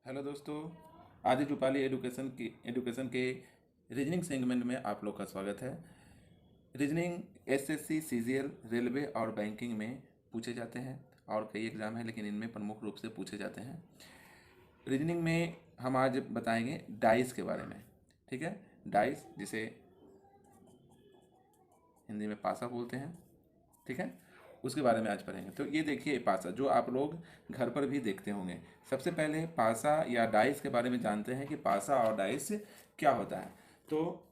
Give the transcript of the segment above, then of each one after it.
Hello दोस्तों, Aditya Rupali education के reasoning segment में आप लोग का स्वागत है। रीजनिंग एसएससी, सीजीएल, रेलवे और बैंकिंग में पूछे जाते हैं और कई एग्ज़ाम हैं, लेकिन इनमें प्रमुख रूप से पूछे जाते हैं। रीजनिंग में हम आज बताएंगे डाइस के बारे में। ठीक है, डाइस जिसे हिंदी में पासा बोलते हैं। ठीक है, उसके बारे में आज पढ़ेंगे। तो ये देखिए पासा, जो आप लोग घर पर भी देखते होंगे। सबसे पहले पासा या डाइस के बारे में जानते हैं कि पासा और डाइस क्या होता है। तो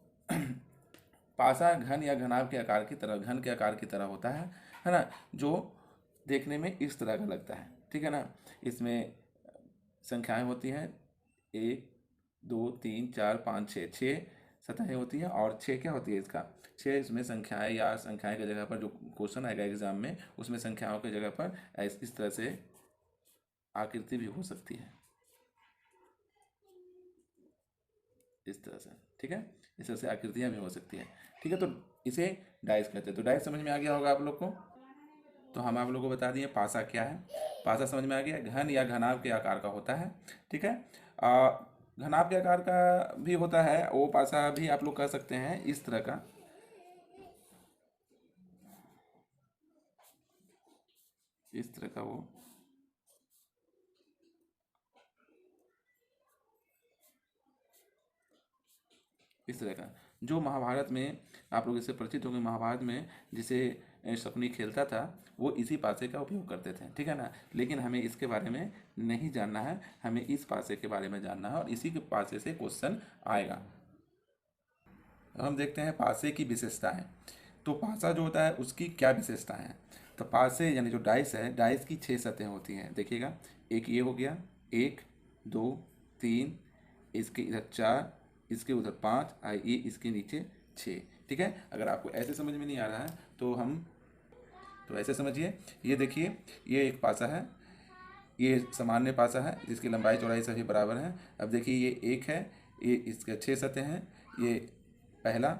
पासा घन या घनाभ के आकार की तरह, घन के आकार की तरह होता है ना, जो देखने में इस तरह का लगता है। ठीक है ना, इसमें संख्याएं होती हैं 1 2 3 4 5 6, 6 सतहें होती हैं और 6 क्या होती है इसका, 6 इसमें संख्याएं या संख्याएं की जगह पर जो क्वेश्चन आएगा एग्जाम में उसमें संख्याओं की जगह पर इस तरह से आकृति भी हो सकती है, इस तरह से। ठीक है, इस तरह से आकृतियां भी हो सकती है। ठीक है, तो इसे डाइस कहते हैं। तो डाइस समझ में आ गया होगा आप लोग को। तो हम आप लोगों को बता दिए पासा क्या है। पासा समझ में आ गया, घन या घनाभ के आकार का होता है। ठीक है, घनाभ के आकार का भी होता है, वो पासा भी आप लोग कह सकते हैं इस तरह का, इस तरह का वो इस तरह का जो महाभारत में आप लोग इससे परिचित होंगे। महाभारत में जिसे शकुनी खेलता था वो इसी पासे का उपयोग करते थे। ठीक है ना, लेकिन हमें इसके बारे में नहीं जानना है, हमें इस पासे के बारे में जानना है और इसी के पासे से क्वेश्चन आएगा। अब हम देखते हैं पासे की विशेषताएं। तो पासा जो होता है उसकी क्या विशेषताएं हैं। तो पासे यानी जो डाइस है, डाइस की 6 सतहें होती हैं। देखिएगा, एक ये हो गया, 1 2 3, इसके इधर 4, इसके उधर 5, ये इसके नीचे 6। ठीक है, अगर आपको ऐसे समझ में नहीं आ रहा है तो ऐसे समझिए। ये देखिए, ये एक पासा है, ये सामान्य पासा है जिसकी लंबाई चौड़ाई सभी बराबर हैं। अब देखिए, ये एक है, ये इसके 6 सतहें हैं। ये पहला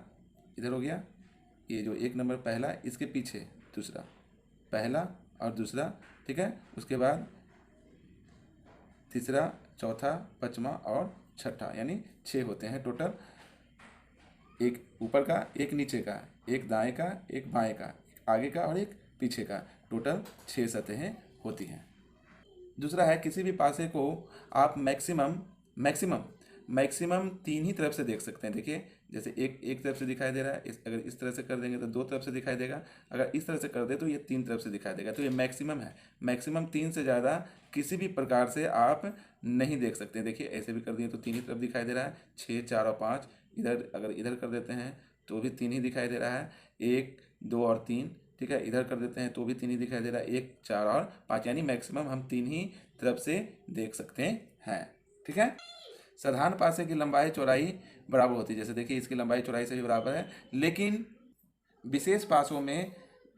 इधर हो गया, ये जो एक नंबर पहला, इसके पीछे दूसरा, पहला और दूसरा। ठीक है, उसके बाद तीसरा, चौथा, पांचवा और छठा, यानी 6 होते हैं टोटल। एक ऊपर का, एक नीचे का, एक दाएं का, एक बाएं का, एक आगे का और एक पीछे का, टोटल 6 सतहें होती हैं। दूसरा है, किसी भी पासे को आप मैक्सिमम मैक्सिमम मैक्सिमम 3 ही तरफ से देख सकते हैं। देखिए, जैसे एक एक तरफ से दिखाई दे रहा है, अगर इस तरह से कर देंगे तो 2 तरफ से दिखाई देगा, अगर इस तरह से कर दे तो ये 3 तरफ से दिखाई देगा। तो ये मैक्सिमम है। मैक्सिमम 3 से ज़्यादा किसी भी प्रकार से आप नहीं देख सकते। देखिए, ऐसे भी कर दिए तो 3 ही तरफ दिखाई दे रहा है, 6 4 और 5। इधर अगर इधर कर देते हैं तो भी 3 ही दिखाई दे रहा है, 1 2 और 3। ठीक है, इधर कर देते हैं तो भी 3 ही दिखाई दे रहा है, 1 4 और 5, यानी मैक्सिमम हम 3 ही तरफ से देख सकते हैं। ठीक है, साधारण पासे की लंबाई चौड़ाई बराबर होती है। जैसे देखिए, इसकी लंबाई चौड़ाई से भी बराबर है, लेकिन विशेष पासों में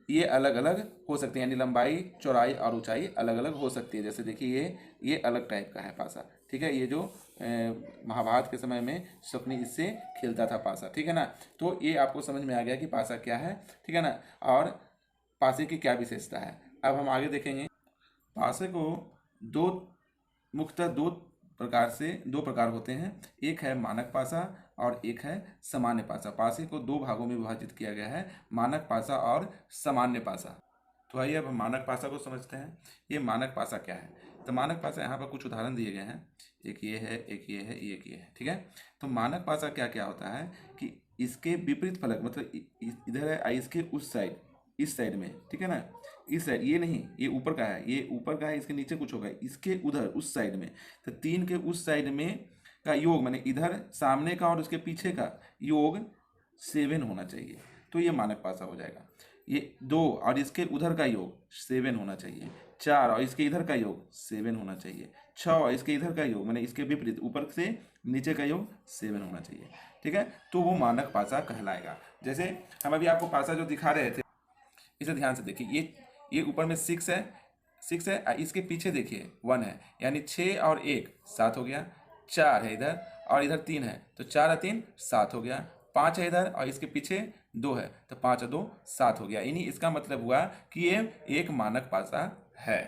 ये अलग अलग हो सकती है, यानी लंबाई चौड़ाई और ऊंचाई अलग अलग हो सकती है। जैसे देखिए, ये अलग टाइप का है पासा। ठीक है, ये जो महाभारत के समय में शकुनी इससे खेलता था पासा। ठीक है ना, तो ये आपको समझ में आ गया कि पासा क्या है। ठीक है ना, और पासे की क्या विशेषता है। अब हम आगे देखेंगे। पासे को दो मुख्यतः दो प्रकार होते हैं। एक है मानक पासा और एक है सामान्य पासा। पासे को 2 भागों में विभाजित किया गया है, मानक पासा और सामान्य पासा। तो आइए अब हम मानक पासा को समझते हैं। ये मानक पासा क्या है। तो मानक पासा, यहाँ पर कुछ उदाहरण दिए गए हैं। एक ये है, एक ये है, एक ये है। ठीक है, तो मानक पासा क्या क्या होता है कि इसके विपरीत फलक, मतलब इधर है, इसके उस साइड, इस साइड में। ठीक है ना, इस साइड, ये नहीं, ये ऊपर का है, ये ऊपर का है, इसके नीचे कुछ होगा, इसके उधर उस साइड में। तो 3 के उस साइड में का योग, माने इधर सामने का और उसके पीछे का योग 7 होना चाहिए, तो ये मानक पासा हो जाएगा। ये 2 और इसके उधर का योग 7 होना चाहिए, 4 और इसके इधर का योग 7 होना चाहिए, 6 और इसके इधर का योग, माने इसके विपरीत ऊपर से नीचे का योग 7 होना चाहिए। ठीक है, तो वो मानक पासा कहलाएगा। जैसे हम अभी आपको पासा जो दिखा रहे थे, इसे ध्यान से देखिए। ये ऊपर में 6 है, 6 है, इसके पीछे देखिए 1 है, यानी 6 और 1 7 हो गया। 4 है इधर और इधर 3 है, तो 4 और 3 7 हो गया। 5 है इधर और इसके पीछे 2 है, तो 5 और 2 7 हो गया। यानी इसका मतलब हुआ कि ये एक मानक पासा है।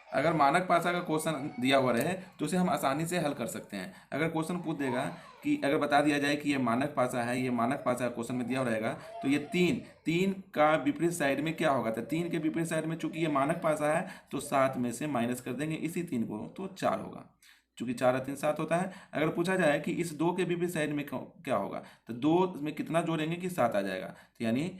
अगर मानक पासा का क्वेश्चन दिया हुआ रहे तो उसे हम आसानी से हल कर सकते हैं। अगर क्वेश्चन पूछ देगा कि अगर बता दिया जाए कि ये मानक पासा है, ये मानक पासा क्वेश्चन में दिया हुआ रहेगा, तो ये तीन तीन का विपरीत साइड में क्या होगा, तो तीन के विपरीत साइड में चूंकि ये मानक पासा है तो 7 में से माइनस कर देंगे इसी तीन को, तो 4 होगा। चूंकि 4 और 3 7 होता है। अगर पूछा जाए कि इस 2 के विपरीत साइड में क्या होगा, तो 2 में कितना जोड़ेंगे कि 7 आ जाएगा, तो यानी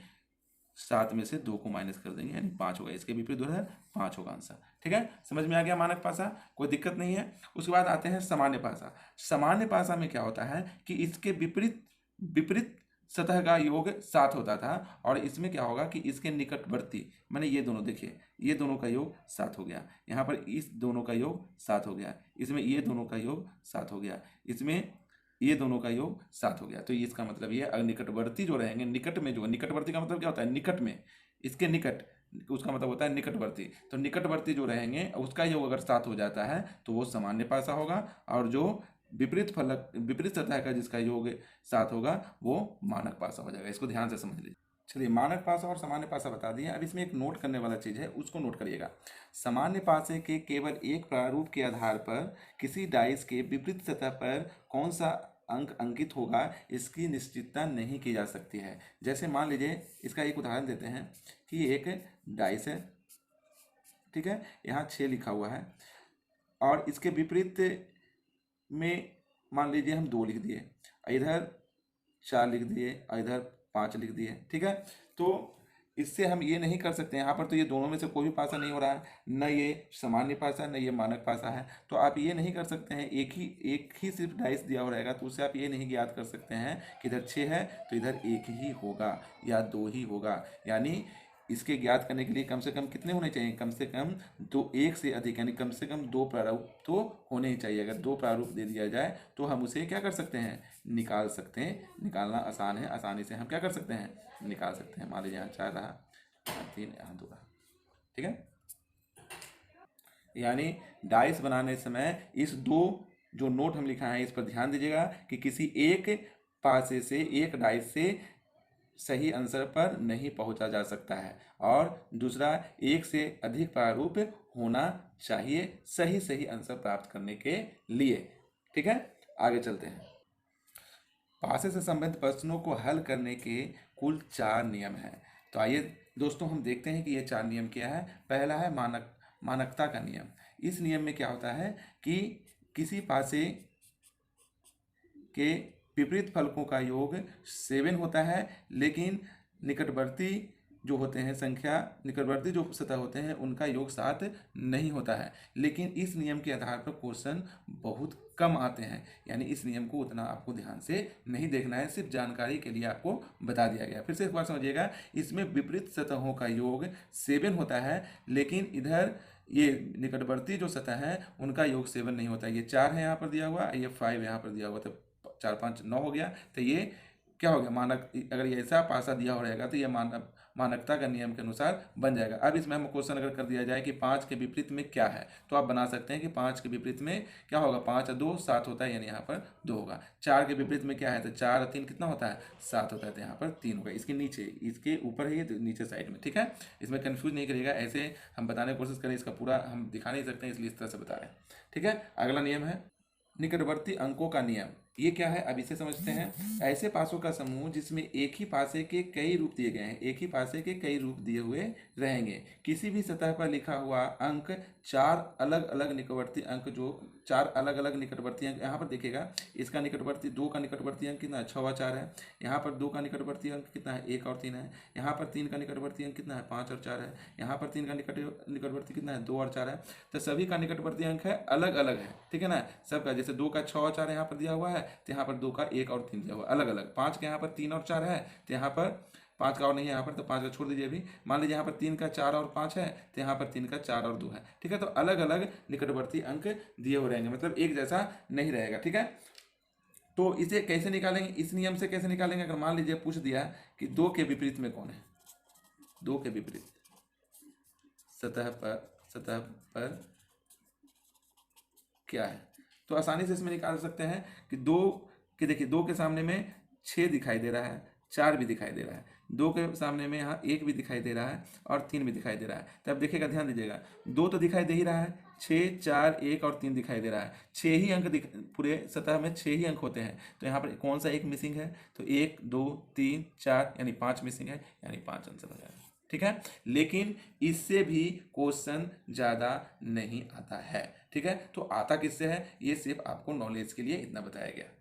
7 में से 2 को माइनस कर देंगे यानी 5 होगा। इसके विपरीत जो है 5 होगा आंसर। ठीक है, समझ में आ गया मानक पासा, कोई दिक्कत नहीं है। उसके बाद आते हैं सामान्य पासा। सामान्य पासा में क्या होता है कि इसके विपरीत विपरीत सतह का योग 7 होता था, और इसमें क्या होगा कि इसके निकटवर्ती, माने ये दोनों, देखिए ये दोनों का योग 7 हो गया, यहाँ पर इस दोनों का योग 7 हो गया, इसमें ये दोनों का योग 7 हो गया, इसमें ये दोनों का योग 7 हो गया। तो इसका मतलब ये अगर निकटवर्ती जो रहेंगे, निकट में जो, निकटवर्ती का मतलब क्या होता है, निकट में, इसके निकट, उसका मतलब होता है निकटवर्ती। तो निकटवर्ती जो रहेंगे उसका योग अगर 7 हो जाता है तो वो सामान्य पासा होगा, और जो विपरीत फलक, विपरीत सतह का जिसका योग 7 होगा वो मानक पासा हो जाएगा। इसको ध्यान से समझ लीजिए। चलिए, मानक पासा और सामान्य पासा बता दिए। अब इसमें एक नोट करने वाला चीज़ है, उसको नोट करिएगा। सामान्य पासे के केवल एक प्रारूप के आधार पर किसी डाइस के विपरीत सतह पर कौन सा अंक अंकित होगा इसकी निश्चितता नहीं की जा सकती है। जैसे मान लीजिए, इसका एक उदाहरण देते हैं कि एक डाइस है, ठीक है, यहाँ 6 लिखा हुआ है, और इसके विपरीत में मान लीजिए हम 2 लिख दिए, इधर 4 लिख दिए और इधर 5 लिख दिए। ठीक है, तो इससे हम ये नहीं कर सकते, यहाँ पर तो ये दोनों में से कोई भी पासा नहीं हो रहा है, न ये सामान्य पासा है न ये मानक पासा है, तो आप ये नहीं कर सकते हैं। एक ही सिर्फ डाइस दिया हुआ रहेगा तो उससे आप ये नहीं ज्ञात कर सकते हैं कि इधर 6 है तो इधर 1 ही होगा या 2 ही होगा। यानी इसके ज्ञात करने के लिए कम से कम कितने होने चाहिए, कम से कम 2, 1 से अधिक, यानी कम से कम 2 प्रारूप तो होने ही चाहिए। अगर 2 प्रारूप दे दिया जाए तो हम उसे क्या कर सकते हैं, निकाल सकते हैं। निकालना आसान है, आसानी से हम क्या कर सकते हैं, निकाल सकते हैं। मान लीजिए यहाँ 4 रहा, यहाँ 3, यहाँ 2 रहा। ठीक है, यानी डाइस बनाने समय इस 2 जो नोट हम लिखा है इस पर ध्यान दीजिएगा कि किसी एक पासे से, एक डाइस से सही आंसर पर नहीं पहुंचा जा सकता है, और दूसरा एक से अधिक प्रारूप होना चाहिए सही सही आंसर प्राप्त करने के लिए। ठीक है, आगे चलते हैं। पासे से संबंधित प्रश्नों को हल करने के कुल 4 नियम हैं। तो आइए दोस्तों हम देखते हैं कि ये 4 नियम क्या है। पहला है मानकता का नियम। इस नियम में क्या होता है कि किसी पासे के विपरीत फलकों का योग 7 होता है, लेकिन निकटवर्ती जो होते हैं संख्या, निकटवर्ती जो सतह होते हैं उनका योग 7 नहीं होता है। लेकिन इस नियम के आधार पर क्वेश्चन बहुत कम आते हैं, यानी इस नियम को उतना आपको ध्यान से नहीं देखना है, सिर्फ जानकारी के लिए आपको बता दिया गया। फिर से एक बार समझिएगा, इसमें विपरीत सतहों का योग 7 होता है, लेकिन इधर ये निकटवर्ती जो सतह है उनका योग 7 नहीं होता। ये 4 है यहाँ पर दिया हुआ, ये 5 यहाँ पर दिया हुआ, तो 4 5 9 हो गया। तो ये क्या हो गया, मानक, अगर ये ऐसा पासा दिया हो रहेगा तो ये मानकता का नियम के अनुसार बन जाएगा। अब इसमें हम क्वेश्चन अगर कर दिया जाए कि 5 के विपरीत में क्या है, तो आप बना सकते हैं कि 5 के विपरीत में क्या होगा, 5 और 2 7 होता है, यानी यहाँ पर 2 होगा। 4 के विपरीत में क्या है, तो 4 और 3 कितना होता है, 7 होता है, तो यहाँ पर 3 होगा। इसके नीचे, इसके ऊपर है ये, तो नीचे साइड में। ठीक है, इसमें कन्फ्यूज नहीं करिएगा, ऐसे हम बताने की कोशिश करें, इसका पूरा हम दिखा नहीं सकते हैं, इसलिए इस तरह से बता रहे हैं। ठीक है, अगला नियम है निकटवर्ती अंकों का नियम। ये क्या है, अब इसे समझते हैं। ऐसे पासों का समूह जिसमें एक ही पासे के कई रूप दिए गए हैं, एक ही पासे के कई रूप दिए हुए रहेंगे। किसी भी सतह पर लिखा हुआ अंक 4 अलग अलग निकटवर्ती अंक, जो 4 अलग अलग निकटवर्ती अंक, यहाँ पर देखिएगा इसका निकटवर्ती 2 का निकटवर्ती अंक कितना है, 6 और 4 है। यहाँ पर 2 का निकटवर्ती अंक कितना है, 1 और 3 है। यहाँ पर 3 का निकटवर्ती अंक कितना है, 5 और 4 है। यहाँ पर 3 का निकटवर्ती कितना है, 2 और 4 है। तो सभी का निकटवर्ती अंक है अलग अलग है। ठीक है ना, सबका, जैसे 2 का 6 और 4 यहाँ पर दिया हुआ है, तो यहाँ पर 2 का 1 और 3 दिया हुआ अलग अलग। 5 के यहाँ पर 3 और 4 है, तो यहाँ पर 5 का और नहीं है यहाँ पर, तो 5 का छोड़ दीजिए अभी। मान लीजिए यहाँ पर 3 का 4 और 5 है, तो यहाँ पर 3 का 4 और 2 है। ठीक है, तो अलग अलग निकटवर्ती अंक दिए हुए रहेंगे, मतलब एक जैसा नहीं रहेगा। ठीक है, तो इसे कैसे निकालेंगे, इस नियम से कैसे निकालेंगे। अगर मान लीजिए पूछ दिया कि 2 के विपरीत में कौन है, 2 के विपरीत सतह पर क्या है, तो आसानी से इसमें निकाल सकते हैं कि 2 के, देखिए 2 के सामने में 6 दिखाई दे रहा है, 4 भी दिखाई दे रहा है, 2 के सामने में यहाँ 1 भी दिखाई दे रहा है और 3 भी दिखाई दे रहा है। तब देखिएगा, ध्यान दीजिएगा, 2 तो दिखाई दे ही रहा है, 6, 4, 1 और 3 दिखाई दे रहा है। 6 ही अंक पूरे सतह में 6 ही अंक होते हैं, तो यहाँ पर कौन सा एक मिसिंग है? तो 1, 2, 3, 4 यानी 5 मिसिंग है, यानी 5 आंसर हो जाएगा। ठीक है, लेकिन इससे भी क्वेश्चन ज़्यादा नहीं आता है। ठीक है, तो आता किससे है? ये सिर्फ आपको नॉलेज के लिए इतना बताया गया।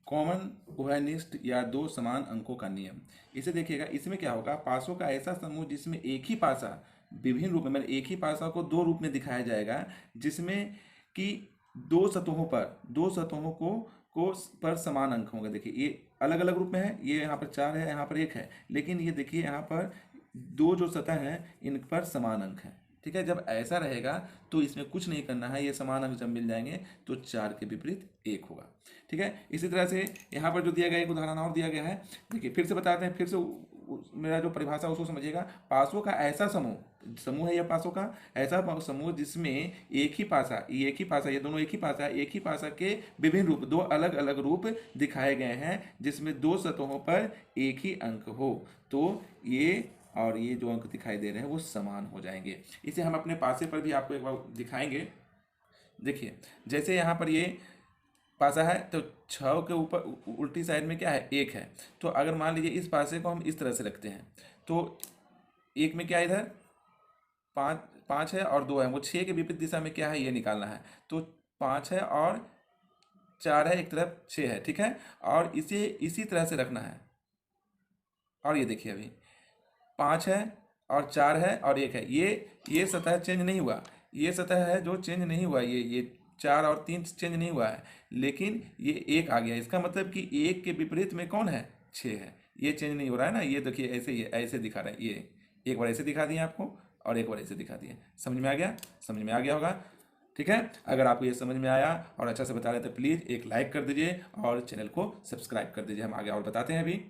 कॉमन उभयनिष्ठ या 2 समान अंकों का नियम। इसे देखिएगा, इसमें क्या होगा, पासों का ऐसा समूह जिसमें एक ही पासा विभिन्न रूप में, मतलब एक ही पासा को 2 रूप में दिखाया जाएगा, जिसमें कि 2 सतहों पर, 2 सतहों को पर समान अंक होंगे। देखिए ये अलग अलग रूप में है, ये यहाँ पर 4 है, यहाँ पर 1 है, लेकिन ये देखिए यहाँ पर 2 जो सतह हैं इन पर समान अंक है। ठीक है, जब ऐसा रहेगा तो इसमें कुछ नहीं करना है, ये समान अंक जब मिल जाएंगे तो 4 के विपरीत 1 होगा। ठीक है, इसी तरह से यहाँ पर जो दिया गया एक उदाहरण और दिया गया है, देखिए फिर से बताते हैं, फिर से मेरा जो परिभाषा उसको समझिएगा। पासों का ऐसा समूह है, यह पासों का ऐसा समूह जिसमें एक ही पासा, ये दोनों एक ही पासा है, एक ही पासा के विभिन्न रूप, 2 अलग अलग रूप दिखाए गए हैं, जिसमें 2 सतहों पर एक ही अंक हो, तो ये और ये जो अंक दिखाई दे रहे हैं वो समान हो जाएंगे। इसे हम अपने पासे पर भी आपको एक बार दिखाएंगे। देखिए, जैसे यहाँ पर ये पासा है, तो 6 के ऊपर उल्टी साइड में क्या है? 1 है। तो अगर मान लीजिए इस पासे को हम इस तरह से रखते हैं, तो 1 में क्या है, इधर 5 है और 2 है, वो 6 के विपरीत दिशा में क्या है ये निकालना है। तो 5 है और 4 है, एक तरफ 6 है। ठीक है, और इसे इसी तरह से रखना है। और ये देखिए, अभी 5 है और 4 है और 1 है, ये सतह चेंज नहीं हुआ, ये सतह है जो चेंज नहीं हुआ, ये 4 और 3 चेंज नहीं हुआ है, लेकिन ये 1 आ गया। इसका मतलब कि 1 के विपरीत में कौन है? 6 है। ये चेंज नहीं हो रहा है ना, ये देखिए ऐसे ही ऐसे दिखा रहा है, ये एक बार ऐसे दिखा दिए आपको और एक बार ऐसे दिखा दिए। समझ में आ गया? समझ में आ गया होगा। ठीक है, अगर आपको ये समझ में आया और अच्छा से बता रहे तो प्लीज़ एक लाइक कर दीजिए और चैनल को सब्सक्राइब कर दीजिए। हम आगे और बताते हैं। अभी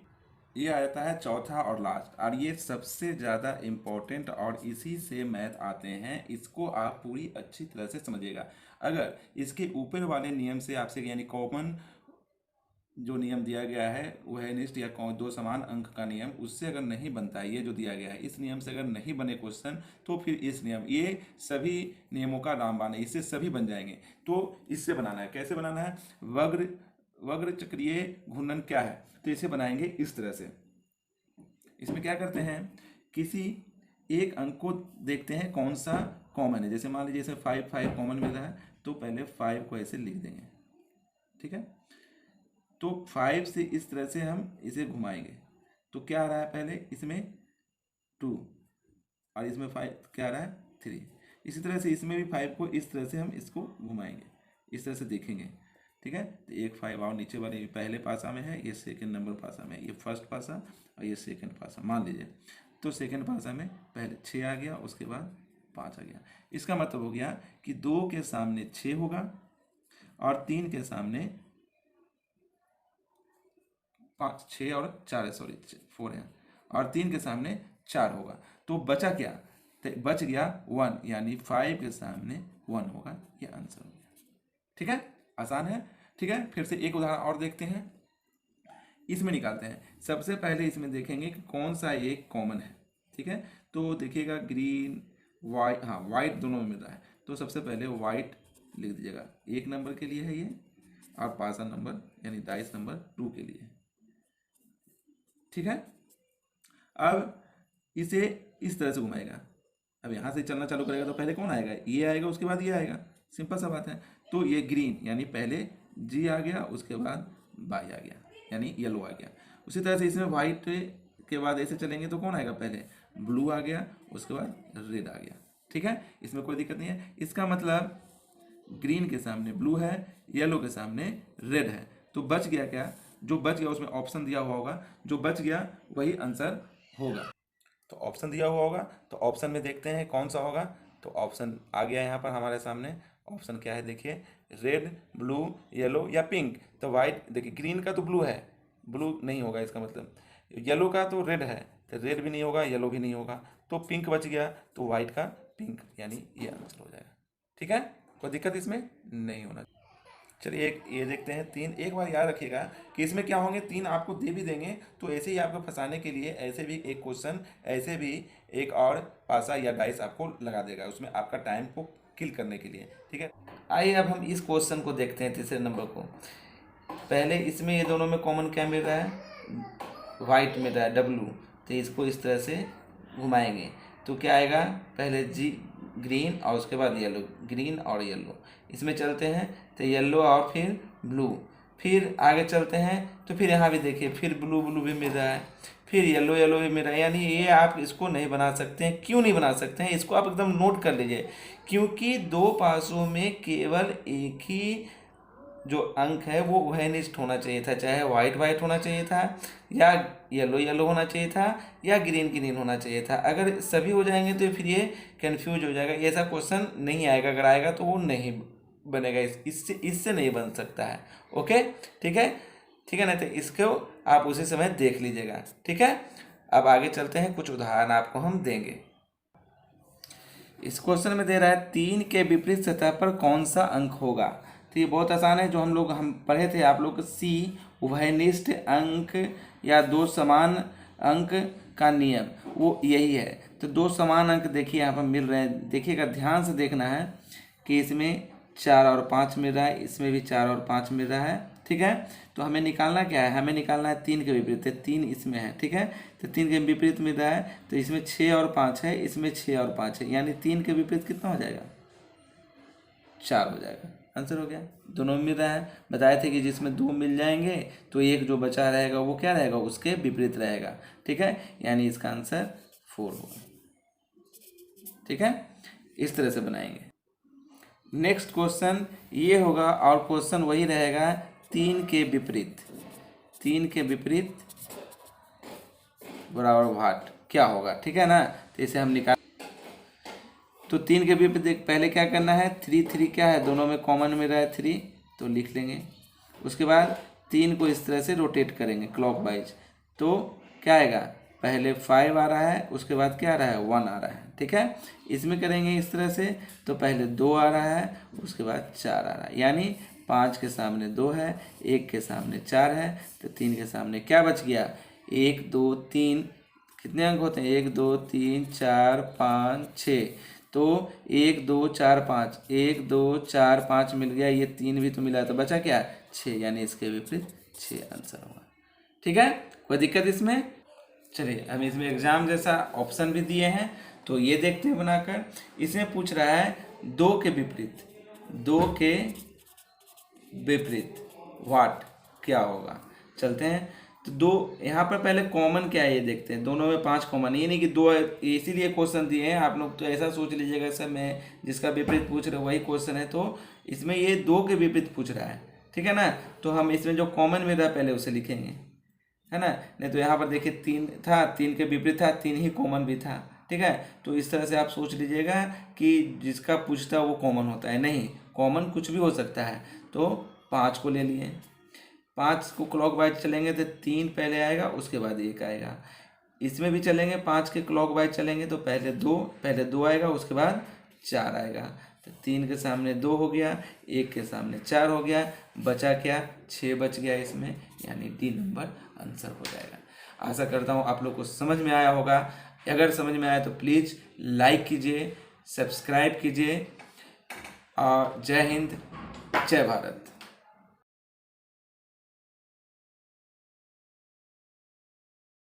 ये आता है चौथा और लास्ट, और ये सबसे ज़्यादा इम्पोर्टेंट और इसी से मैथ आते हैं। इसको आप पूरी अच्छी तरह से समझिएगा। अगर इसके ऊपर वाले नियम से आपसे, यानी कॉमन जो नियम दिया गया है उभयनिष्ठ या 2 समान अंक का नियम, उससे अगर नहीं बनता है, ये जो दिया गया है इस नियम से अगर नहीं बने क्वेश्चन, तो फिर इस नियम, ये सभी नियमों का रामबाण है, इससे सभी बन जाएंगे। तो इससे बनाना है, कैसे बनाना है? वक्र चक्रीय घूर्णन क्या है? तो इसे बनाएंगे इस तरह से। इसमें क्या करते हैं, किसी एक अंक को देखते हैं कौन सा कॉमन है। जैसे मान लीजिए इसे 5 कॉमन मिल रहा है, तो पहले 5 को ऐसे लिख देंगे। ठीक है, तो 5 से इस तरह से हम इसे घुमाएंगे, तो क्या आ रहा है? पहले इसमें 2 और इसमें 5 क्या आ रहा है? 3। इसी तरह से इसमें भी 5 को इस तरह से हम इसको घुमाएंगे, इस तरह से देखेंगे। ठीक है, तो एक 5 और नीचे वाले पहले पासा में है, ये सेकंड नंबर पासा में, ये फर्स्ट पासा और ये सेकंड पासा मान लीजिए। तो सेकंड पासा में पहले 6 आ गया, उसके बाद 5 आ गया। इसका मतलब हो गया कि 2 के सामने 6 होगा और 3 के सामने 5, 6 और 4 है, सॉरी 4 है, और 3 के सामने 4 होगा। तो बचा क्या? तो बच गया 1, यानी 5 के सामने 1 होगा, ये आंसर हो गया। ठीक है, आसान है। ठीक है, फिर से एक उदाहरण और देखते हैं, इसमें निकालते हैं। सबसे पहले इसमें देखेंगे कि कौन सा एक कॉमन है। ठीक है, तो देखिएगा ग्रीन वाइट, हाँ वाइट दोनों में मिल रहा है, तो सबसे पहले वाइट लिख दीजिएगा, 1 नंबर के लिए है ये, और पासा नंबर यानी डाइस नंबर 2 के लिए। ठीक है, अब इसे इस तरह से घुमाएगा। अब यहाँ से चलना चालू करेगा तो पहले कौन आएगा? ये आएगा, उसके बाद ये आएगा, सिंपल सा बात है। तो ये ग्रीन यानी पहले जी आ गया, उसके बाद बाई आ गया, यानी येलो आ गया। उसी तरह से इसमें वाइट के बाद ऐसे चलेंगे तो कौन आएगा? पहले ब्लू आ गया, उसके बाद रेड आ गया। ठीक है, इसमें कोई दिक्कत नहीं है। इसका मतलब ग्रीन के सामने ब्लू है, येलो के सामने रेड है, तो बच गया क्या? जो बच गया उसमें ऑप्शन दिया हुआ होगा, जो बच गया वही आंसर होगा। तो ऑप्शन दिया हुआ होगा, तो ऑप्शन में देखते हैं कौन सा होगा। तो ऑप्शन आ गया यहाँ पर हमारे सामने। ऑप्शन क्या है? देखिए, रेड, ब्लू, येलो या पिंक। तो वाइट, देखिए ग्रीन का तो ब्लू है, ब्लू नहीं होगा इसका मतलब। येलो का तो रेड है, तो रेड भी नहीं होगा, येलो भी नहीं होगा, तो पिंक बच गया, तो वाइट का पिंक, यानी ये आंसर हो जाएगा। ठीक है, कोई दिक्कत इसमें नहीं होना। चलिए एक ये देखते हैं 3। एक बार याद रखिएगा कि इसमें क्या होंगे, 3 आपको दे भी देंगे तो ऐसे ही आपको फंसाने के लिए ऐसे भी एक क्वेश्चन, ऐसे भी एक और पासा या डाइस आपको लगा देगा उसमें आपका टाइम को किल करने के लिए। ठीक है, आइए अब हम इस क्वेश्चन को देखते हैं, तीसरे नंबर को। पहले इसमें ये दोनों में कॉमन क्या मिल रहा है, वाइट मिल रहा है W, तो इसको इस तरह से घुमाएंगे तो क्या आएगा, पहले ग्रीन और उसके बाद येलो, ग्रीन और येलो। इसमें चलते हैं तो येलो और फिर ब्लू, फिर आगे चलते हैं तो फिर यहाँ भी देखिए फिर ब्लू ब्लू भी मिल रहा है, फिर येलो येलो भी मिल रहा है। यानी ये आप इसको नहीं बना सकते हैं। क्यों नहीं बना सकते हैं, इसको आप एकदम नोट कर लीजिए, क्योंकि दो पासों में केवल एक ही जो अंक है वो वहनिष्ठ होना चाहिए था, चाहे वाइट वाइट होना चाहिए था या येलो येलो होना चाहिए था या ग्रीन ग्रीन होना चाहिए था। अगर सभी हो जाएंगे तो फिर ये कंफ्यूज हो जाएगा, ऐसा क्वेश्चन नहीं आएगा, अगर आएगा तो वो नहीं बनेगा, इससे नहीं बन सकता है। ओके, ठीक है, ठीक है ना, तो इसको आप उसी समय देख लीजिएगा। ठीक है, अब आगे चलते हैं, कुछ उदाहरण आपको हम देंगे। इस क्वेश्चन में दे रहा है 3 के विपरीत सतह पर कौन सा अंक होगा। तो ये बहुत आसान है, जो हम पढ़े थे आप लोग, C उभयनिष्ठ अंक या दो समान अंक का नियम, वो यही है। तो दो समान अंक देखिए यहाँ पर मिल रहे हैं, देखिएगा ध्यान से देखना है कि इसमें 4 और 5 मिल रहा है, इसमें भी 4 और 5 मिल रहा है। ठीक है, तो हमें निकालना क्या है, हमें निकालना है 3 के विपरीत, 3 इसमें है। ठीक है, तो 3 के विपरीत मिल रहा है, तो इसमें 6 और 5 है, इसमें 6 और 5 है, यानी 3 के विपरीत कितना हो जाएगा, 4 हो जाएगा। आंसर हो गया, दोनों मिल रहा है। बताए थे कि जिसमें 2 मिल जाएंगे तो एक जो बचा रहेगा वो क्या रहेगा, उसके विपरीत रहेगा। ठीक है, यानी इसका आंसर 4 होगा। ठीक है, इस तरह से बनाएंगे। नेक्स्ट क्वेश्चन ये होगा और क्वेश्चन वही रहेगा, 3 के विपरीत, 3 के विपरीत बराबर भाट क्या होगा। ठीक है ना, तो इसे हम निकाल, तो 3 के विपरीत पहले क्या करना है, 3 3 क्या है, दोनों में कॉमन में रहा है 3, तो लिख लेंगे। उसके बाद 3 को इस तरह से रोटेट करेंगे क्लॉकवाइज, तो क्या आएगा, पहले 5 आ रहा है, उसके बाद क्या आ रहा है, 1 आ रहा है। ठीक है, इसमें करेंगे इस तरह से, तो पहले 2 आ रहा है, उसके बाद 4 आ रहा है, यानी 5 के सामने 2 है, 1 के सामने 4 है, तो 3 के सामने क्या बच गया, 1 2 3, कितने अंक होते हैं, 1 2 3 4 5 6, तो 1 2 4 5, 1 2 4 5 मिल गया, ये 3 भी तो मिला, तो बचा क्या, 6, यानी इसके विपरीत 6 आंसर होगा। ठीक है, कोई दिक्कत इसमें। चलिए हम इसमें एग्जाम जैसा ऑप्शन भी दिए हैं, तो ये देखते हैं बनाकर। इसमें पूछ रहा है 2 के विपरीत, 2 के विपरीत वाट क्या होगा। चलते हैं, तो 2 यहाँ पर पहले कॉमन क्या है ये देखते हैं, दोनों में 5 कॉमन, ये नहीं कि 2 है इसीलिए क्वेश्चन दिए हैं आप लोग, तो ऐसा सोच लीजिएगा सर मैं जिसका विपरीत पूछ रहे वही क्वेश्चन है, तो इसमें ये 2 के विपरीत पूछ रहा है। ठीक है ना, तो हम इसमें जो कॉमन में रहा पहले उसे लिखेंगे, है ना, नहीं तो यहाँ पर देखिए 3 था, 3 के विपरीत था, 3 ही कॉमन भी था। ठीक है, तो इस तरह से आप सोच लीजिएगा कि जिसका पूछता है वो कॉमन होता है, नहीं, कॉमन कुछ भी हो सकता है। तो 5 को ले लिए, 5 को क्लॉकवाइज चलेंगे तो 3 पहले आएगा, उसके बाद 1 आएगा। इसमें भी चलेंगे 5 के क्लॉकवाइज चलेंगे तो पहले 2 आएगा, उसके बाद 4 आएगा, तो 3 के सामने 2 हो गया, 1 के सामने 4 हो गया, बचा क्या, 6 बच गया इसमें, यानी डी नंबर आंसर हो जाएगा। आशा करता हूँ आप लोग को समझ में आया होगा। अगर समझ में आया तो प्लीज़ लाइक कीजिए, सब्सक्राइब कीजिए, और जय हिंद, जय भारत।